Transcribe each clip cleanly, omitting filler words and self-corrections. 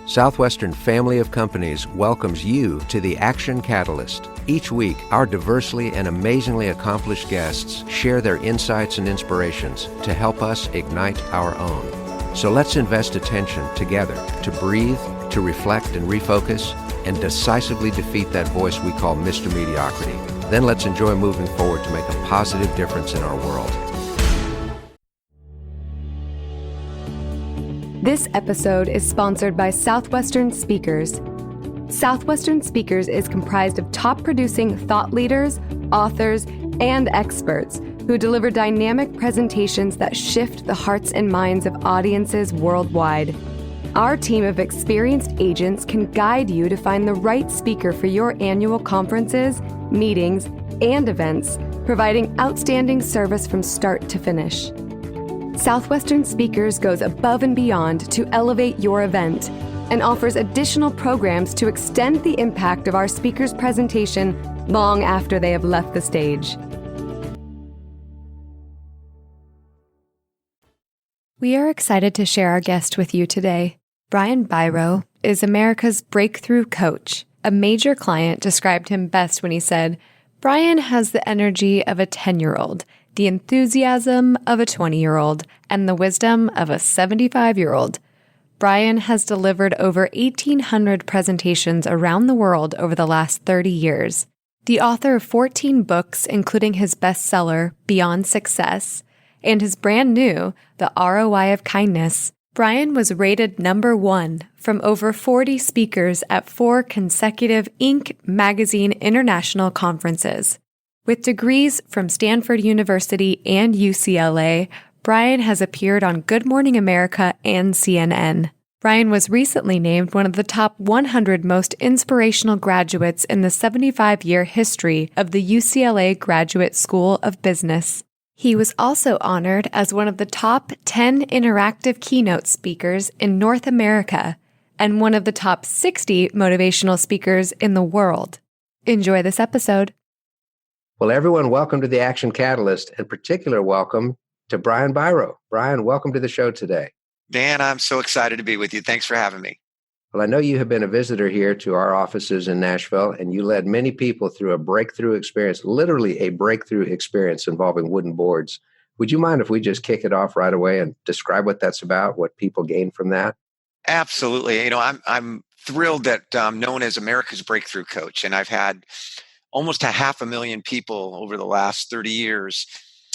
Southwestern Family of Companies welcomes you to the Action Catalyst. Each week, our diversely and amazingly accomplished guests share their insights and inspirations to help us ignite our own. So let's invest attention together to breathe, to reflect and refocus, and decisively defeat that voice we call Mr. Mediocrity. Then let's enjoy moving forward to make a positive difference in our world. This episode is sponsored by Southwestern Speakers. Southwestern Speakers is comprised of top-producing thought leaders, authors, and experts who deliver dynamic presentations that shift the hearts and minds of audiences worldwide. Our team of experienced agents can guide you to find the right speaker for your annual conferences, meetings, and events, providing outstanding service from start to finish. Southwestern Speakers goes above and beyond to elevate your event and offers additional programs to extend the impact of our speaker's presentation long after they have left the stage. We are excited to share our guest with you today. Brian Biro is America's breakthrough coach. A major client described him best when he said, "Brian has the energy of a 10-year-old, the enthusiasm of a 20-year-old, and the wisdom of a 75-year-old. Brian has delivered over 1,800 presentations around the world over the last 30 years. The author of 14 books, including his bestseller, Beyond Success, and his brand new, The ROI of Kindness, Brian was rated #1 from over 40 speakers at 4 consecutive Inc. magazine international conferences. With degrees from Stanford University and UCLA, Brian has appeared on Good Morning America and CNN. Brian was recently named one of the top 100 most inspirational graduates in the 75-year history of the UCLA Graduate School of Business. He was also honored as one of the top 10 interactive keynote speakers in North America and one of the top 60 motivational speakers in the world. Enjoy this episode. Well, everyone, welcome to the Action Catalyst, and particular welcome to Brian Biro. Brian, welcome to the show today. Dan, I'm so excited to be with you. Thanks for having me. Well, I know you have been a visitor here to our offices in Nashville, and you led many people through a breakthrough experience, literally a breakthrough experience involving wooden boards. Would you mind if we just kick it off right away and describe what that's about, what people gain from that? Absolutely. I'm thrilled that I'm known as America's breakthrough coach, and I've had almost 500,000 people over the last 30 years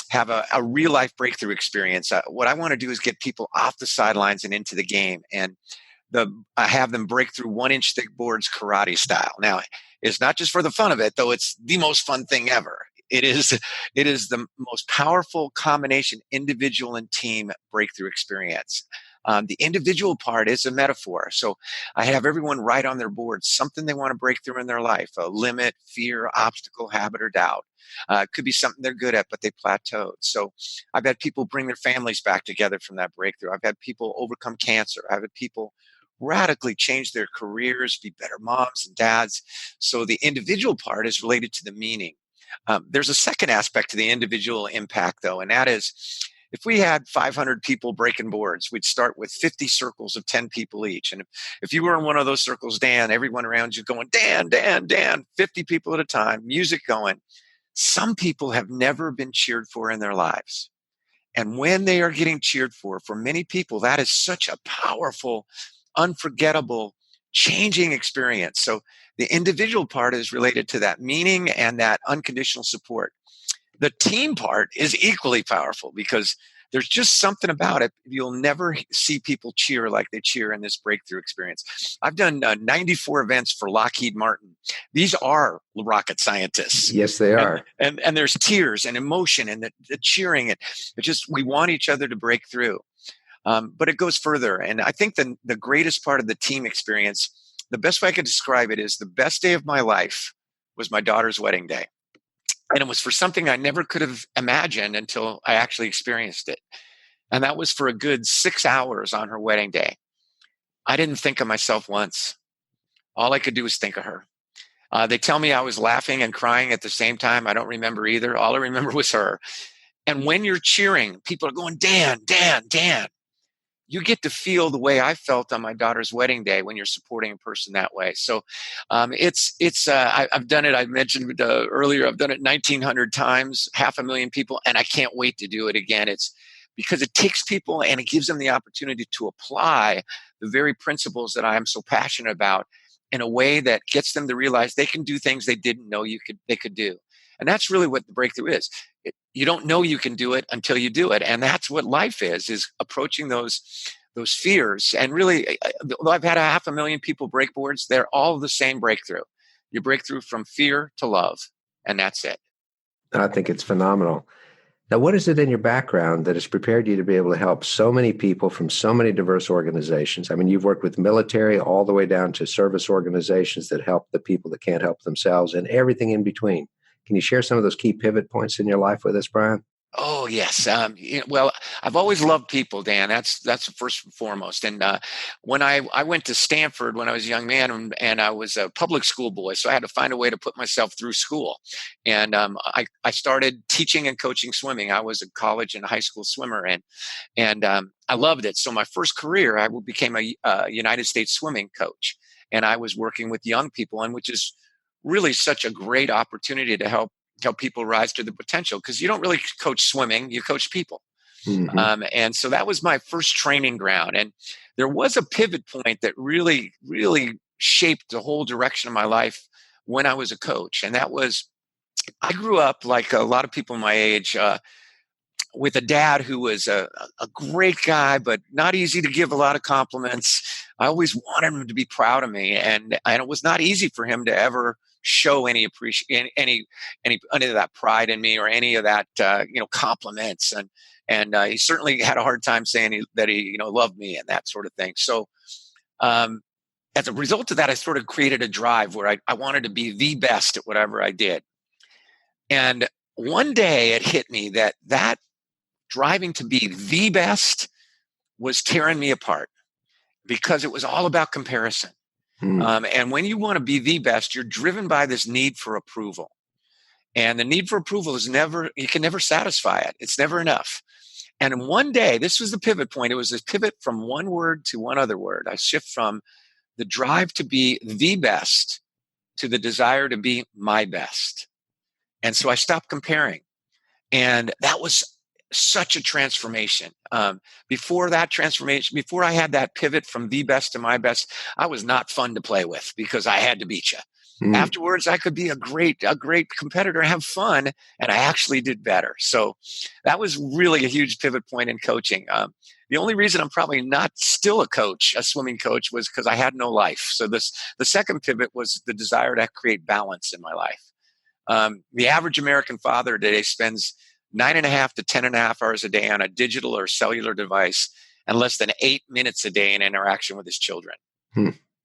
have a real life breakthrough experience. What I want to do is get people off the sidelines and into the game, and I have them break through 1-inch thick boards karate style. Now, it's not just for the fun of it, though it's the most fun thing ever. It is the most powerful combination, individual and team breakthrough experience. The individual part is a metaphor. So I have everyone write on their board something they want to break through in their life, a limit, fear, obstacle, habit, or doubt. It could be something they're good at, but they plateaued. So I've had people bring their families back together from that breakthrough. I've had people overcome cancer. I've had people radically change their careers, be better moms and dads. So the individual part is related to the meaning. There's a second aspect to the individual impact, though, and that is, if we had 500 people breaking boards, we'd start with 50 circles of 10 people each. And if you were in one of those circles, Dan, everyone around you going, Dan, Dan, Dan, 50 people at a time, music going. Some people have never been cheered for in their lives. And when they are getting cheered for many people, that is such a powerful, unforgettable, changing experience. So the individual part is related to that meaning and that unconditional support. The team part is equally powerful because there's just something about it. You'll never see people cheer like they cheer in this breakthrough experience. I've done 94 events for Lockheed Martin. These are rocket scientists. Yes, they are. And there's tears and emotion and the cheering. We want each other to break through. But it goes further. And I think the greatest part of the team experience, the best way I could describe it is the best day of my life was my daughter's wedding day. And it was for something I never could have imagined until I actually experienced it. And that was for a good 6 hours on her wedding day. I didn't think of myself once. All I could do was think of her. They tell me I was laughing and crying at the same time. I don't remember either. All I remember was her. And when you're cheering, people are going, Dan, Dan, Dan. you get to feel the way I felt on my daughter's wedding day when you're supporting a person that way. So I've done it. I mentioned earlier, I've done it 1,900 times, 500,000 people, and I can't wait to do it again. It's because it takes people and it gives them the opportunity to apply the very principles that I am so passionate about in a way that gets them to realize they can do things they didn't know they could do. And that's really what the breakthrough is. You don't know you can do it until you do it. And that's what life is approaching those fears. And really, although I've had 500,000 people break boards, they're all the same breakthrough. You break through from fear to love, and that's it. I think it's phenomenal. Now, what is it in your background that has prepared you to be able to help so many people from so many diverse organizations? I mean, you've worked with military all the way down to service organizations that help the people that can't help themselves and everything in between. Can you share some of those key pivot points in your life with us, Brian? Oh, yes. Well, I've always loved people, Dan. That's first and foremost. And when I went to Stanford when I was a young man, and I was a public school boy, so I had to find a way to put myself through school. And I started teaching and coaching swimming. I was a college and high school swimmer, and I loved it. So my first career, I became a United States swimming coach, and I was working with young people, and which is really such a great opportunity to help people rise to the potential, because you don't really coach swimming, you coach people. Mm-hmm. And so that was my first training ground. And there was a pivot point that really, really shaped the whole direction of my life when I was a coach. And that was, I grew up like a lot of people my age, with a dad who was a great guy, but not easy to give a lot of compliments. I always wanted him to be proud of me. And it was not easy for him to ever show any appreciation, any of that pride in me, or any of that compliments, and he certainly had a hard time saying that he loved me and that sort of thing. So as a result of that, I sort of created a drive where I wanted to be the best at whatever I did. And one day it hit me that driving to be the best was tearing me apart, because it was all about comparison. And when you want to be the best, you're driven by this need for approval. And the need for approval you can never satisfy it. It's never enough. And one day, this was the pivot point. It was a pivot from one word to one other word. I shift from the drive to be the best to the desire to be my best. And so I stopped comparing. And that was such a transformation. Before that transformation, before I had that pivot from the best to my best, I was not fun to play with because I had to beat you. Afterwards, I could be a great competitor and have fun, and I actually did better. So that was really a huge pivot point in coaching. The only reason I'm probably not still a swimming coach, was because I had no life. So the second pivot was the desire to create balance in my life. The average American father today spends 9.5 to 10.5 hours a day on a digital or cellular device, and less than 8 minutes a day in interaction with his children.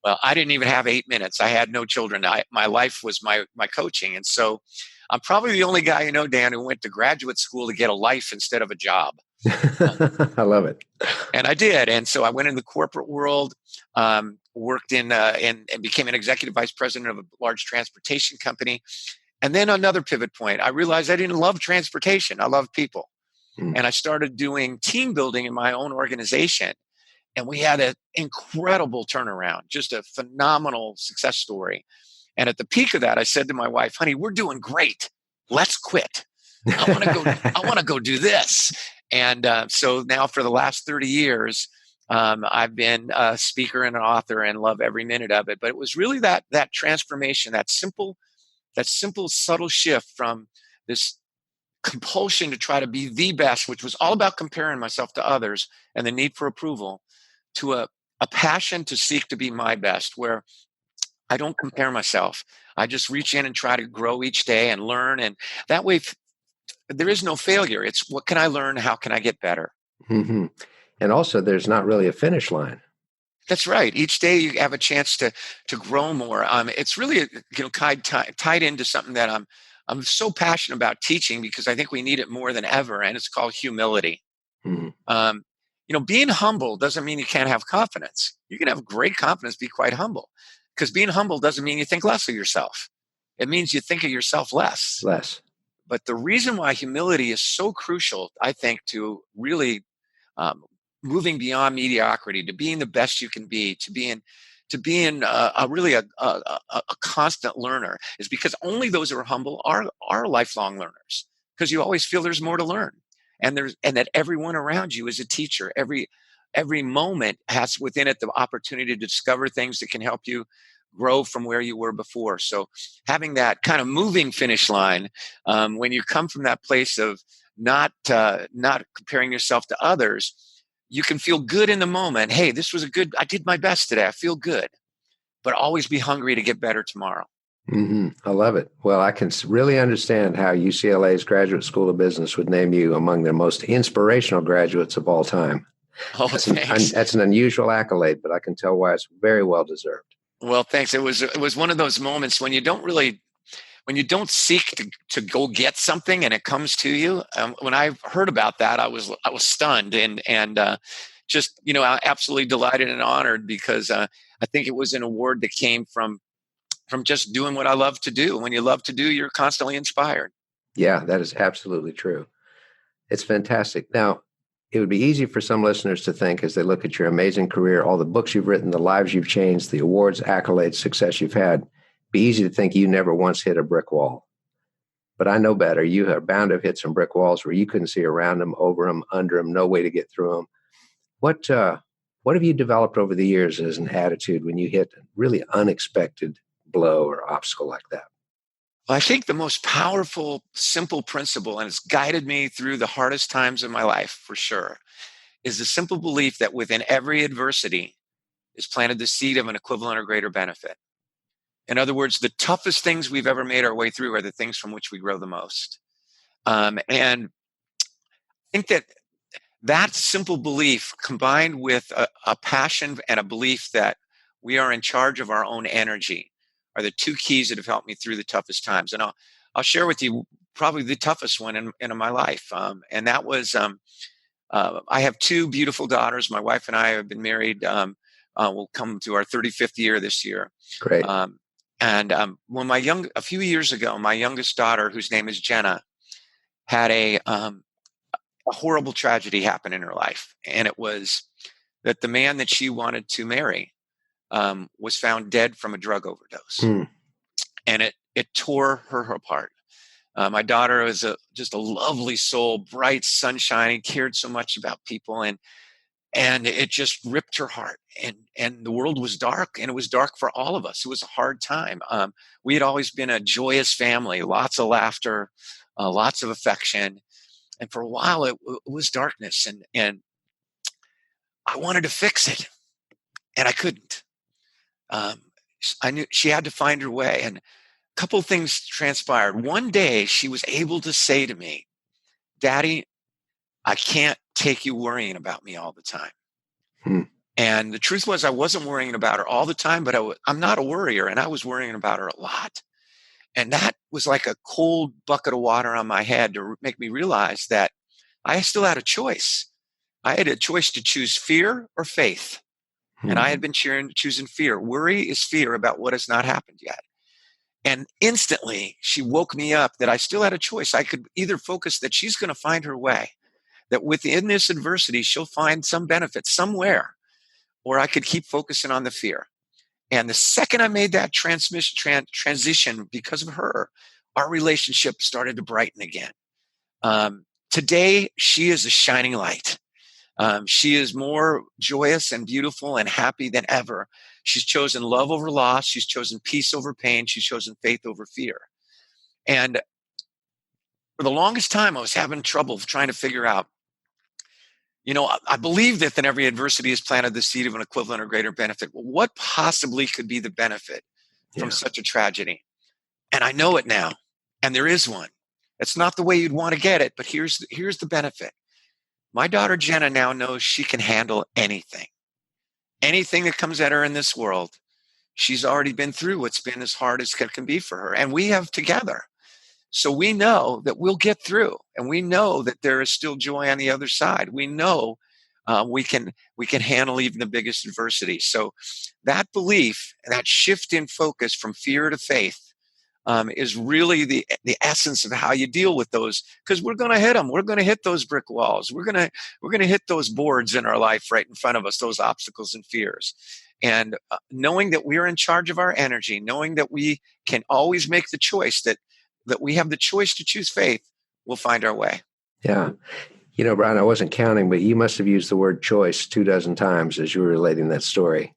Well, I didn't even have 8 minutes. I had no children. My life was my coaching. And so I'm probably the only guy, Dan, who went to graduate school to get a life instead of a job. I love it. And I did. And so I went in the corporate world, worked in and became an executive vice president of a large transportation company. And then another pivot point, I realized I didn't love transportation. I love people. And I started doing team building in my own organization. And we had an incredible turnaround, just a phenomenal success story. And at the peak of that, I said to my wife, honey, we're doing great. Let's quit. I want to go do this. And so now for the last 30 years, I've been a speaker and an author and love every minute of it. But it was really that transformation, that simple, subtle shift from this compulsion to try to be the best, which was all about comparing myself to others and the need for approval, to a passion to seek to be my best, where I don't compare myself. I just reach in and try to grow each day and learn. And that way, there is no failure. It's what can I learn? How can I get better? Mm-hmm. And also, there's not really a finish line. That's right. Each day you have a chance to grow more. It's really tied into something that I'm so passionate about teaching, because I think we need it more than ever, and it's called humility. Mm-hmm. Being humble doesn't mean you can't have confidence. You can have great confidence, be quite humble, because being humble doesn't mean you think less of yourself. It means you think of yourself less. But the reason why humility is so crucial, I think, to really moving beyond mediocrity, to being the best you can be, to being a really a constant learner, is because only those who are humble are lifelong learners, because you always feel there's more to learn, and that everyone around you is a teacher. Every moment has within it the opportunity to discover things that can help you grow from where you were before. So having that kind of moving finish line, when you come from that place of not comparing yourself to others, you can feel good in the moment. Hey, I did my best today. I feel good, but always be hungry to get better tomorrow. I love it. Well, I can really understand how UCLA's Graduate School of Business would name you among their most inspirational graduates of all time. Oh, thanks. That's an unusual accolade, but I can tell why it's very well deserved. Well, thanks. It was one of those moments when you don't seek to go get something and it comes to you. When I heard about that, I was stunned and just absolutely delighted and honored, because I think it was an award that came from just doing what I love to do. When you love to do, you're constantly inspired. Yeah, that is absolutely true. It's fantastic. Now, it would be easy for some listeners to think, as they look at your amazing career, all the books you've written, the lives you've changed, the awards, accolades, success you've had, be easy to think you never once hit a brick wall. But I know better. You are bound to have hit some brick walls where you couldn't see around them, over them, under them, no way to get through them. What have you developed over the years as an attitude when you hit a really unexpected blow or obstacle like that? Well, I think the most powerful, simple principle, and it's guided me through the hardest times of my life for sure, is the simple belief that within every adversity is planted the seed of an equivalent or greater benefit. In other words, the toughest things we've ever made our way through are the things from which we grow the most. And I think that simple belief, combined with a passion and a belief that we are in charge of our own energy, are the two keys that have helped me through the toughest times. And I'll share with you probably the toughest one in my life. And that was, I have two beautiful daughters. My wife and I have been married. We'll come to our 35th year this year. Great. When a few years ago, my youngest daughter, whose name is Jenna, had a horrible tragedy happen in her life. And it was that the man that she wanted to marry was found dead from a drug overdose. And it tore her apart. My daughter was just a lovely soul, bright, sunshiny, cared so much about people, and it just ripped her heart. And the world was dark, and it was dark for all of us. It was a hard time. We had always been a joyous family, lots of laughter, lots of affection, and for a while it was darkness. And I wanted to fix it, and I couldn't. I knew she had to find her way, and a couple of things transpired. One day she was able to say to me, "Daddy, I can't take you worrying about me all the time." And the truth was, I wasn't worrying about her all the time, but I'm not a worrier, and I was worrying about her a lot. And that was like a cold bucket of water on my head to make me realize that I still had a choice. I had a choice to choose fear or faith. And I had been choosing fear. Worry is fear about what has not happened yet. And instantly, she woke me up that I still had a choice. I could either focus that she's going to find her way, that within this adversity, she'll find some benefit somewhere, or I could keep focusing on the fear. And the second I made that transition because of her, our relationship started to brighten again. Today, she is a shining light. She is more joyous and beautiful and happy than ever. She's chosen love over loss. She's chosen peace over pain. She's chosen faith over fear. And for the longest time, I was having trouble trying to figure out, I believe that in every adversity is planted the seed of an equivalent or greater benefit. Well, what possibly could be the benefit from such a tragedy? And I know it now. And there is one. It's not the way you'd want to get it, but here's the benefit. My daughter Jenna now knows she can handle anything. Anything that comes at her in this world. She's already been through what's been as hard as it can be for her. And we have together. So we know that we'll get through. And we know that there is still joy on the other side. We know we can handle even the biggest adversity. So that belief, that shift in focus from fear to faith, is really the essence of how you deal with those, because we're going to hit them. We're going to hit those brick walls. We're going to hit those boards in our life right in front of us, those obstacles and fears. And knowing that we're in charge of our energy, knowing that we can always make the choice, that we have the choice to choose faith, we'll find our way. Yeah. You know, Brian, I wasn't counting, but you must have used the word choice 24 times as you were relating that story.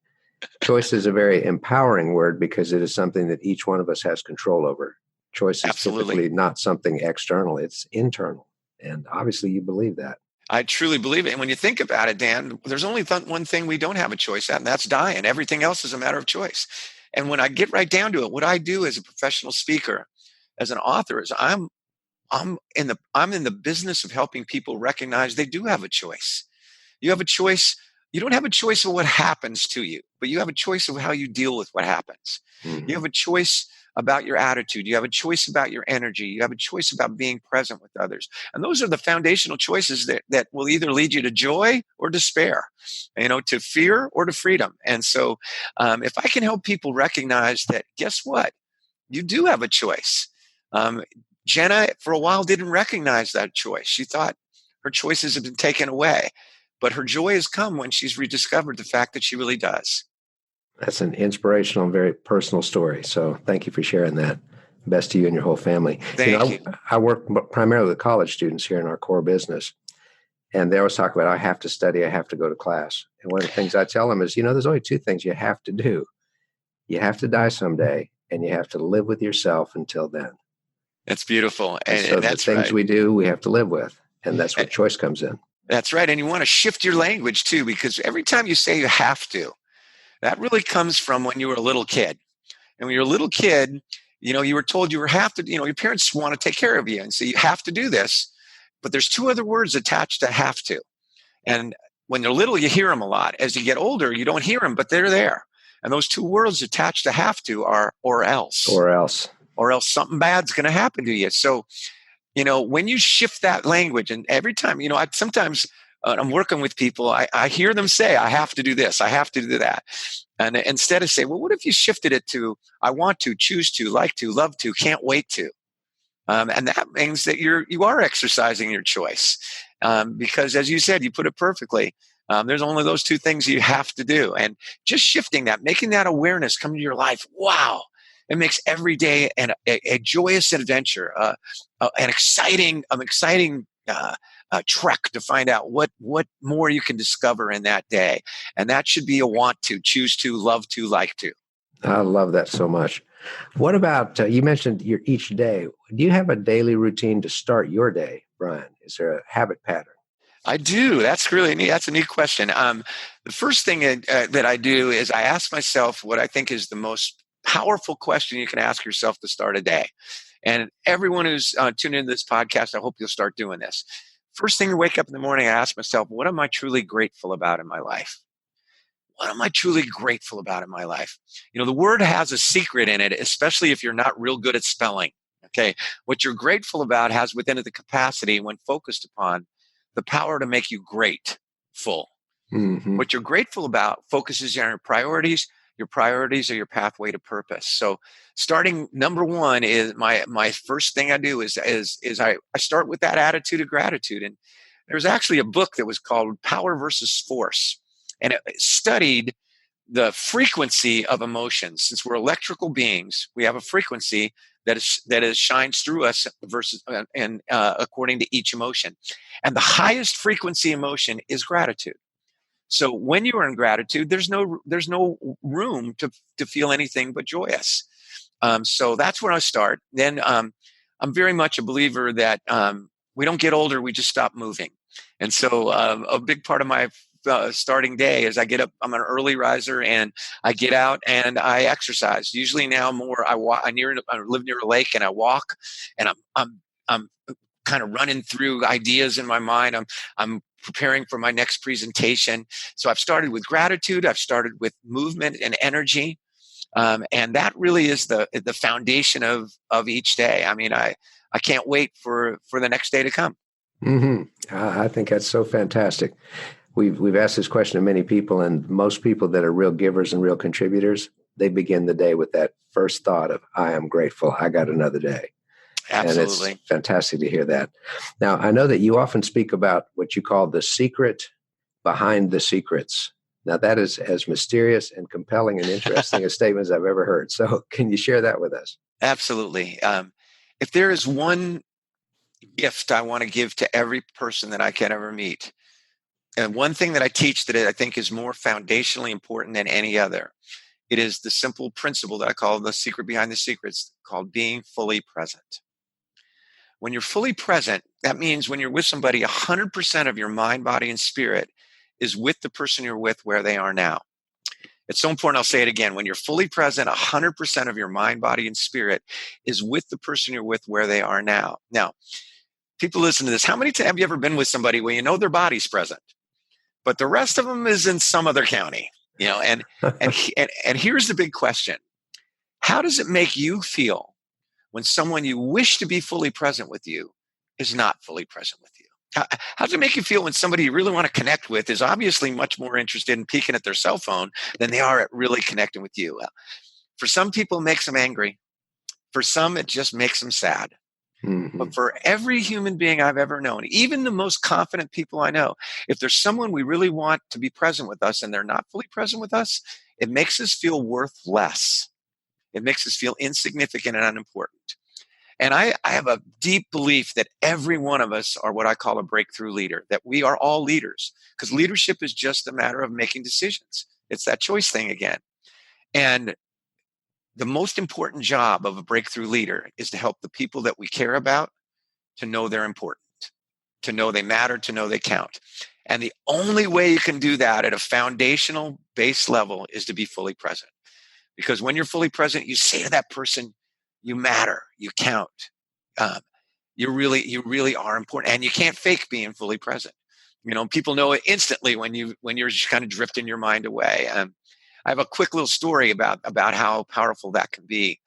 Choice is a very empowering word because it is something that each one of us has control over. Choice is typically not something external, it's internal. And obviously you believe that. I truly believe it. And when you think about it, Dan, there's only one thing we don't have a choice at, and that's dying. Everything else is a matter of choice. And when I get right down to it, what I do as a professional speaker, as an author, is I'm in the business of helping people recognize they do have a choice. You have a choice. You don't have a choice of what happens to you, but you have a choice of how you deal with what happens. Mm-hmm. You have a choice about your attitude. You have a choice about your energy. You have a choice about being present with others. And those are the foundational choices that will either lead you to joy or despair, to fear or to freedom. And so if I can help people recognize that, guess what? You do have a choice. Jenna, for a while, didn't recognize that choice. She thought her choices had been taken away. But her joy has come when she's rediscovered the fact that she really does. That's an inspirational and very personal story. So thank you for sharing that. Best to you and your whole family. Thank you. I work primarily with college students here in our core business. And they always talk about, I have to study, I have to go to class. And one of the things I tell them is, there's only two things you have to do. You have to die someday, and you have to live with yourself until then. That's beautiful. And that's the things we do, we have to live with. And that's where choice comes in. That's right. And you want to shift your language too, because every time you say you have to, that really comes from when you were a little kid. And when you're a little kid, you were told you have to, your parents want to take care of you. And so you have to do this. But there's two other words attached to have to. And when you're little, you hear them a lot. As you get older, you don't hear them, but they're there. And those two words attached to have to are or else. Or else. Or else something bad's going to happen to you. So, when you shift that language, and every time, sometimes I'm working with people, I hear them say, I have to do this, I have to do that. And instead of say, well, what if you shifted it to, I want to, choose to, like to, love to, can't wait to. And that means that you are exercising your choice. Because as you said, you put it perfectly, there's only those two things you have to do. And just shifting that, making that awareness come to your life. Wow. It makes every day a joyous adventure, an exciting trek to find out what more you can discover in that day. And that should be a want to, choose to, love to, like to. I love that so much. What about, you mentioned your each day. Do you have a daily routine to start your day, Brian? Is there a habit pattern? I do. That's really neat. That's a neat question. The first thing that I do is I ask myself what I think is the most powerful question you can ask yourself to start a day. And everyone who's tuned into this podcast, I hope you'll start doing this. First thing to wake up in the morning, I ask myself, what am I truly grateful about in my life? What am I truly grateful about in my life? The word has a secret in it, especially if you're not real good at spelling. Okay. What you're grateful about has within it the capacity, when focused upon, the power to make you grateful. Mm-hmm. What you're grateful about focuses on your priorities. Your priorities are your pathway to purpose. So starting number one is my first thing I do is I start with that attitude of gratitude. And there's actually a book that was called Power versus Force. And it studied the frequency of emotions. Since we're electrical beings, we have a frequency that shines through us versus according to each emotion. And the highest frequency emotion is gratitude. So when you are in gratitude, there's no room to feel anything but joyous. So that's where I start. Then I'm very much a believer that we don't get older, we just stop moving. And so a big part of my starting day is I get up. I'm an early riser, and I get out and I exercise. Usually now more I walk. I live near a lake, and I walk, and I'm kind of running through ideas in my mind. I'm preparing for my next presentation. So I've started with gratitude. I've started with movement and energy. And that really is the foundation of each day. I mean, I can't wait for the next day to come. Mm-hmm. I think that's so fantastic. We've asked this question to many people, and most people that are real givers and real contributors, they begin the day with that first thought of, I am grateful, I got another day. Absolutely. And it's fantastic to hear that. Now, I know that you often speak about what you call the secret behind the secrets. Now, that is as mysterious and compelling and interesting a statement as I've ever heard. So can you share that with us? Absolutely. If there is one gift I want to give to every person that I can ever meet, and one thing that I teach that I think is more foundationally important than any other, it is the simple principle that I call the secret behind the secrets, called being fully present. When you're fully present, that means when you're with somebody, 100% of your mind, body, and spirit is with the person you're with where they are now. It's so important. I'll say it again. When you're fully present, 100% of your mind, body, and spirit is with the person you're with where they are now. Now, people listen to this. How many times have you ever been with somebody where you know their body's present, but the rest of them is in some other county? You know, and here's the big question. How does it make you feel when someone you wish to be fully present with you is not fully present with you? How does it make you feel when somebody you really want to connect with is obviously much more interested in peeking at their cell phone than they are at really connecting with you? Well, for some people, it makes them angry. For some, it just makes them sad. Mm-hmm. But for every human being I've ever known, even the most confident people I know, if there's someone we really want to be present with us and they're not fully present with us, it makes us feel worth less. It makes us feel insignificant and unimportant. And I have a deep belief that every one of us are what I call a breakthrough leader, that we are all leaders, because leadership is just a matter of making decisions. It's that choice thing again. And the most important job of a breakthrough leader is to help the people that we care about to know they're important, to know they matter, to know they count. And the only way you can do that at a foundational base level is to be fully present. Because when you're fully present, you say to that person, you matter, you count. You really are important, and you can't fake being fully present. You know, people know it instantly when you're just kind of drifting your mind away. I have a quick little story about how powerful that can be.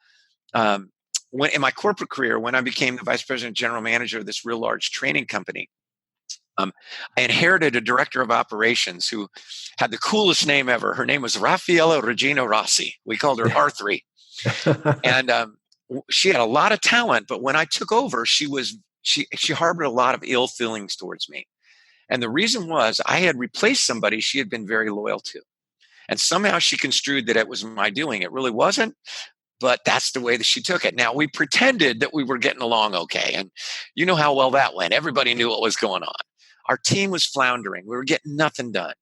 When in my corporate career, when I became the vice president general manager of this real large training company, I inherited a director of operations who had the coolest name ever. Her name was Raffaella Regina Rossi. We called her R3. And she had a lot of talent, but when I took over, she harbored a lot of ill feelings towards me. And the reason was I had replaced somebody she had been very loyal to. And somehow she construed that it was my doing. It really wasn't, but that's the way that she took it. Now, we pretended that we were getting along okay. And you know how well that went. Everybody knew what was going on. Our team was floundering. We were getting nothing done.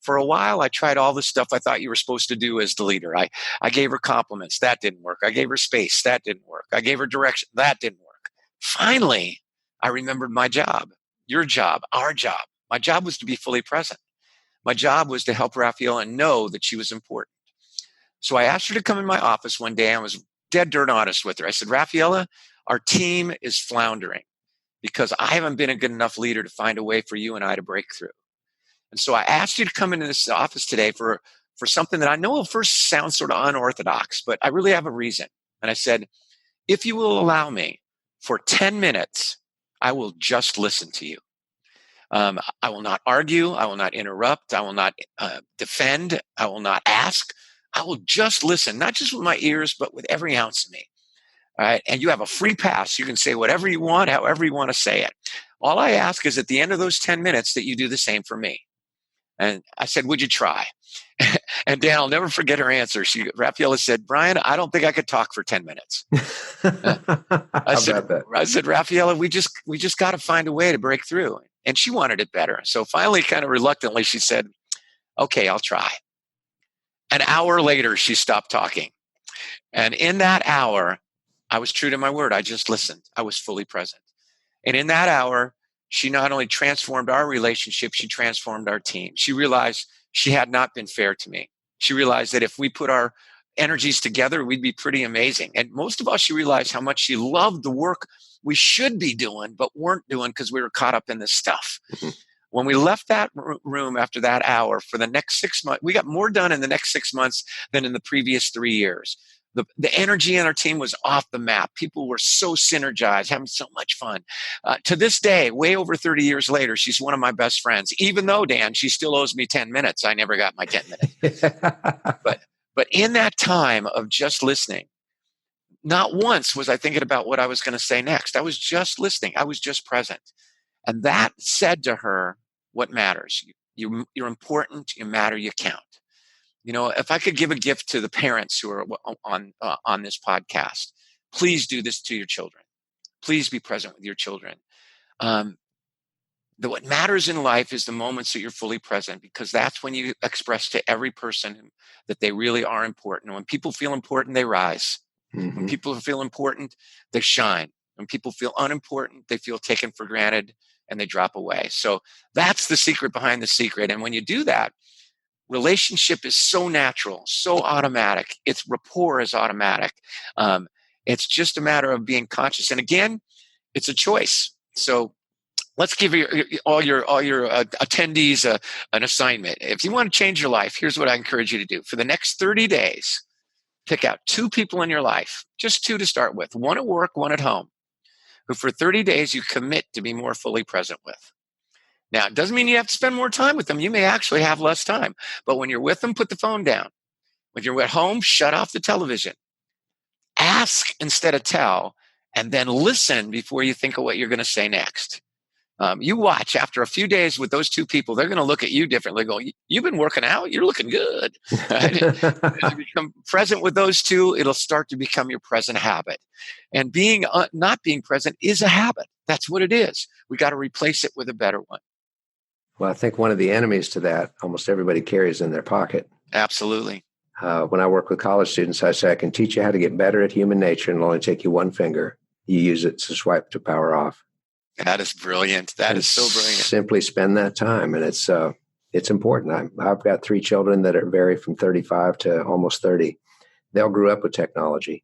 For a while, I tried all the stuff I thought you were supposed to do as the leader. I gave her compliments. That didn't work. I gave her space. That didn't work. I gave her direction. That didn't work. Finally, I remembered my job, your job, our job. My job was to be fully present. My job was to help Raffaella know that she was important. So I asked her to come in my office one day. I was dead dirt honest with her. I said, Raffaella, our team is floundering because I haven't been a good enough leader to find a way for you and I to break through. And so I asked you to come into this office today for something that I know will first sound sort of unorthodox, but I really have a reason. And I said, if you will allow me for 10 minutes, I will just listen to you. I will not argue. I will not interrupt. I will not defend. I will not ask. I will just listen, not just with my ears, but with every ounce of me. All right. And you have a free pass. You can say whatever you want, however you want to say it. All I ask is at the end of those 10 minutes that you do the same for me. And I said, would you try? And Dan, I'll never forget her answer. Raffaella said, Brian, I don't think I could talk for 10 minutes. I said, Raffaella, we just got to find a way to break through. And she wanted it better. So finally, kind of reluctantly, she said, okay, I'll try. An hour later, she stopped talking. And in that hour, I was true to my word. I just listened. I was fully present. And in that hour, she not only transformed our relationship, she transformed our team. She realized she had not been fair to me. She realized that if we put our energies together, we'd be pretty amazing. And most of all, she realized how much she loved the work we should be doing, but weren't doing because we were caught up in this stuff. Mm-hmm. When we left that room after that hour for the next 6 months, we got more done in the next 6 months than in the previous 3 years. The energy in our team was off the map. People were so synergized, having so much fun. To this day, way over 30 years later, she's one of my best friends. Even though, Dan, she still owes me 10 minutes. I never got my 10 minutes. But in that time of just listening, not once was I thinking about what I was going to say next. I was just listening. I was just present. And that said to her, what matters? You're important. You matter. You count. If I could give a gift to the parents who are on this podcast, please do this to your children. Please be present with your children. What matters in life is the moments that you're fully present, because that's when you express to every person that they really are important. When people feel important, they rise. Mm-hmm. When people feel important, they shine. When people feel unimportant, they feel taken for granted and they drop away. So that's the secret behind the secret. And when you do that, relationship is so natural, so automatic. Its rapport is automatic. It's just a matter of being conscious. And again, it's a choice. So let's give all your attendees an assignment. If you want to change your life, here's what I encourage you to do. For the next 30 days, pick out 2 people in your life, just 2 to start with, one at work, one at home, who for 30 days you commit to be more fully present with. Now, it doesn't mean you have to spend more time with them. You may actually have less time. But when you're with them, put the phone down. When you're at home, shut off the television. Ask instead of tell, and then listen before you think of what you're going to say next. You watch, after a few days with those 2 people, they're going to look at you differently. Go, you've been working out? You're looking good. As you become present with those 2, it'll start to become your present habit. And not being present is a habit. That's what it is. We got to replace it with a better one. Well, I think one of the enemies to that, almost everybody carries in their pocket. Absolutely. When I work with college students, I say, I can teach you how to get better at human nature, and it'll only take you 1 finger. You use it to swipe to power off. That is brilliant. That is so brilliant. Simply spend that time. And it's important. I've got 3 children that vary from 35 to almost 30. They all grew up with technology.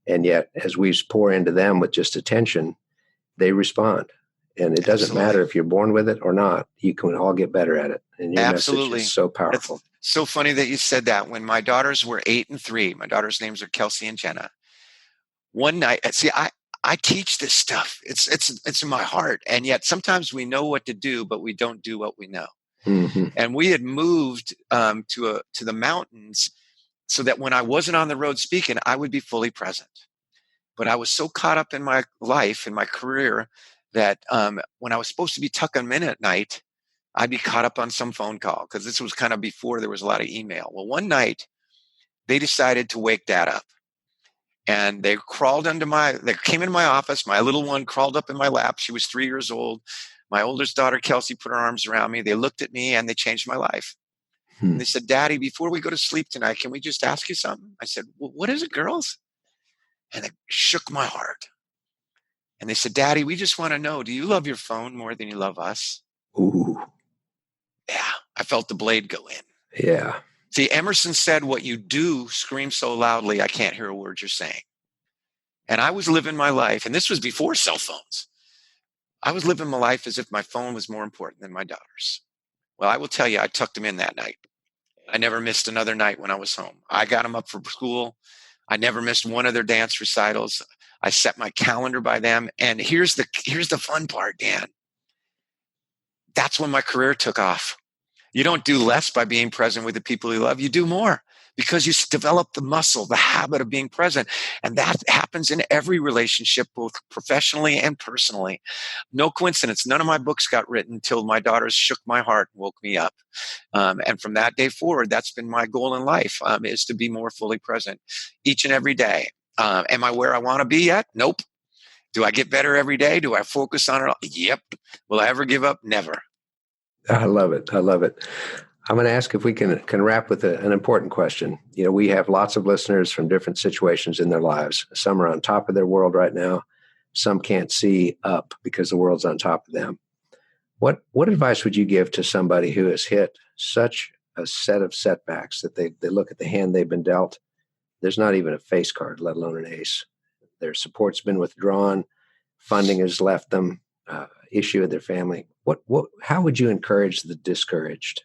And yet, as we pour into them with just attention, they respond. And it doesn't matter if you're born with it or not. You can all get better at it. And your message is so powerful. It's so funny that you said that. When my daughters were 8 and 3, my daughters' names are Kelsey and Jenna. One night, I teach this stuff. It's in my heart. And yet sometimes we know what to do, but we don't do what we know. Mm-hmm. And we had moved to the mountains so that when I wasn't on the road speaking, I would be fully present. But I was so caught up in my life, in my career, that when I was supposed to be tucking them in at night, I'd be caught up on some phone call, because this was kind of before there was a lot of email. Well, one night they decided to wake Dad up, and they came into my office. My little one crawled up in my lap. She was 3 years old. My oldest daughter, Kelsey, put her arms around me. They looked at me and they changed my life. And they said, Daddy, before we go to sleep tonight, can we just ask you something? I said, well, what is it, girls? And it shook my heart. And they said, Daddy, we just want to know, do you love your phone more than you love us? Ooh. Yeah, I felt the blade go in. Yeah. See, Emerson said, what you do screams so loudly, I can't hear a word you're saying. And I was living my life, and this was before cell phones. I was living my life as if my phone was more important than my daughter's. Well, I will tell you, I tucked them in that night. I never missed another night when I was home. I got them up for school. I never missed one of their dance recitals. I set my calendar by them. And here's the fun part, Dan. That's when my career took off. You don't do less by being present with the people you love. You do more, because you develop the muscle, the habit of being present. And that happens in every relationship, both professionally and personally. No coincidence. None of my books got written until my daughters shook my heart and woke me up. And from that day forward, that's been my goal in life, is to be more fully present each and every day. Am I where I want to be yet? Nope. Do I get better every day? Do I focus on it? Yep. Will I ever give up? Never. I love it. I love it. I'm going to ask if we can wrap with an important question. We have lots of listeners from different situations in their lives. Some are on top of their world right now. Some can't see up because the world's on top of them. What advice would you give to somebody who has hit such a set of setbacks that they look at the hand they've been dealt? There's not even a face card, let alone an ace. Their support's been withdrawn. Funding has left them. Issue with their family. How would you encourage the discouraged?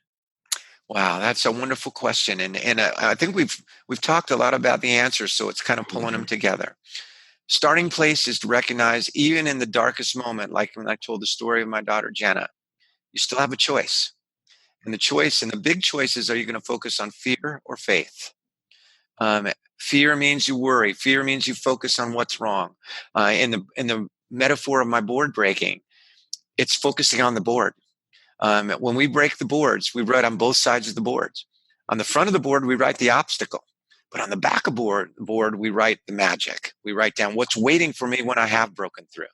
Wow, that's a wonderful question, and I think we've talked a lot about the answers, so it's kind of pulling them together. Starting place is to recognize, even in the darkest moment, like when I told the story of my daughter Jenna, you still have a choice, and the big choice is: are you going to focus on fear or faith? Fear means you worry. Fear means you focus on what's wrong. In the metaphor of my board breaking, it's focusing on the board. When we break the boards, we write on both sides of the boards. On the front of the board, we write the obstacle. But on the back of the board, we write the magic. We write down what's waiting for me when I have broken through.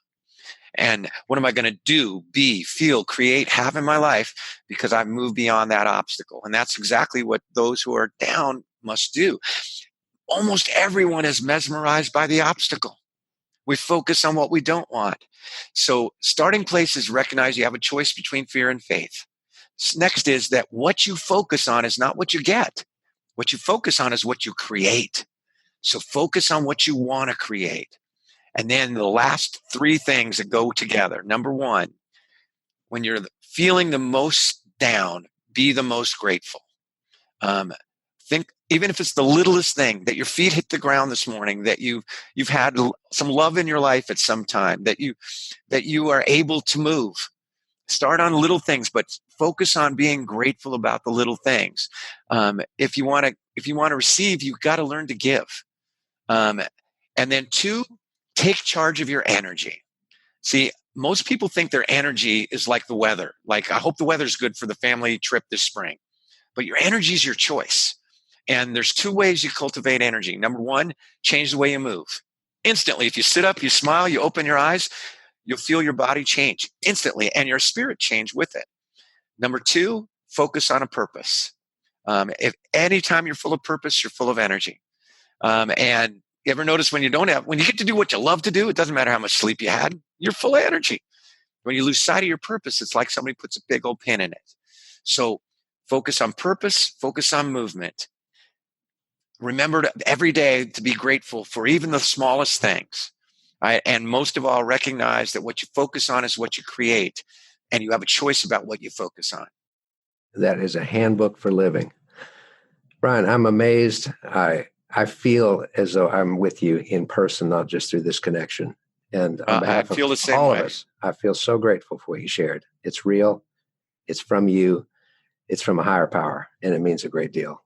And what am I going to do, be, feel, create, have in my life because I've moved beyond that obstacle? And that's exactly what those who are down must do. Almost everyone is mesmerized by the obstacle. We focus on what we don't want. So starting place is recognize you have a choice between fear and faith. Next is that what you focus on is not what you get. What you focus on is what you create. So focus on what you want to create. And then the last three things that go together. Number one, when you're feeling the most down, be the most grateful. Think, even if it's the littlest thing, that your feet hit the ground this morning, that you've had some love in your life at some time, that you are able to move. Start on little things, but focus on being grateful about the little things. If you want to receive, you've got to learn to give. And then two, take charge of your energy. See, most people think their energy is like the weather. Like, I hope the weather's good for the family trip this spring. But your energy is your choice. And there's two ways you cultivate energy. Number one, change the way you move. Instantly, if you sit up, you smile, you open your eyes, you'll feel your body change instantly and your spirit change with it. Number two, focus on a purpose. If anytime you're full of purpose, you're full of energy. And you ever notice when you get to do what you love to do, it doesn't matter how much sleep you had, you're full of energy. When you lose sight of your purpose, it's like somebody puts a big old pin in it. So focus on purpose, focus on movement. Remember every day to be grateful for even the smallest things. Right? And most of all, recognize that what you focus on is what you create, and you have a choice about what you focus on. That is a handbook for living. Brian, I'm amazed. I feel as though I'm with you in person, not just through this connection. And on behalf I feel the of same all way. of us, I feel so grateful for what you shared. It's real. It's from you. It's from a higher power, and it means a great deal.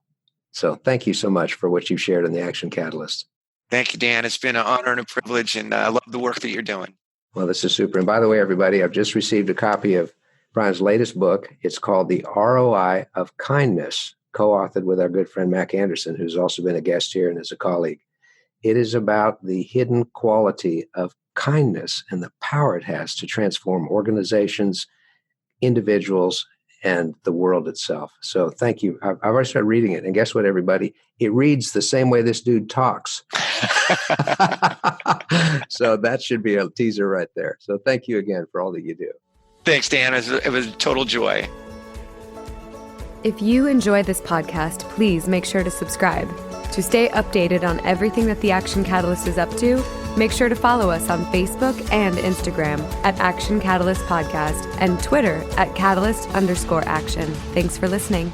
So thank you so much for what you shared in the Action Catalyst. Thank you, Dan. It's been an honor and a privilege, and I love the work that you're doing. Well, this is super. And by the way, everybody, I've just received a copy of Brian's latest book. It's called The ROI of Kindness, co-authored with our good friend Mac Anderson, who's also been a guest here and is a colleague. It is about the hidden quality of kindness and the power it has to transform organizations, individuals, and the world itself. So thank you. I've already started reading it. And guess what, everybody? It reads the same way this dude talks. So that should be a teaser right there. So thank you again for all that you do. Thanks, Dan. It was a total joy. If you enjoy this podcast, please make sure to subscribe. To stay updated on everything that the Action Catalyst is up to, make sure to follow us on Facebook and Instagram at Action Catalyst Podcast and Twitter at Catalyst_Action. Thanks for listening.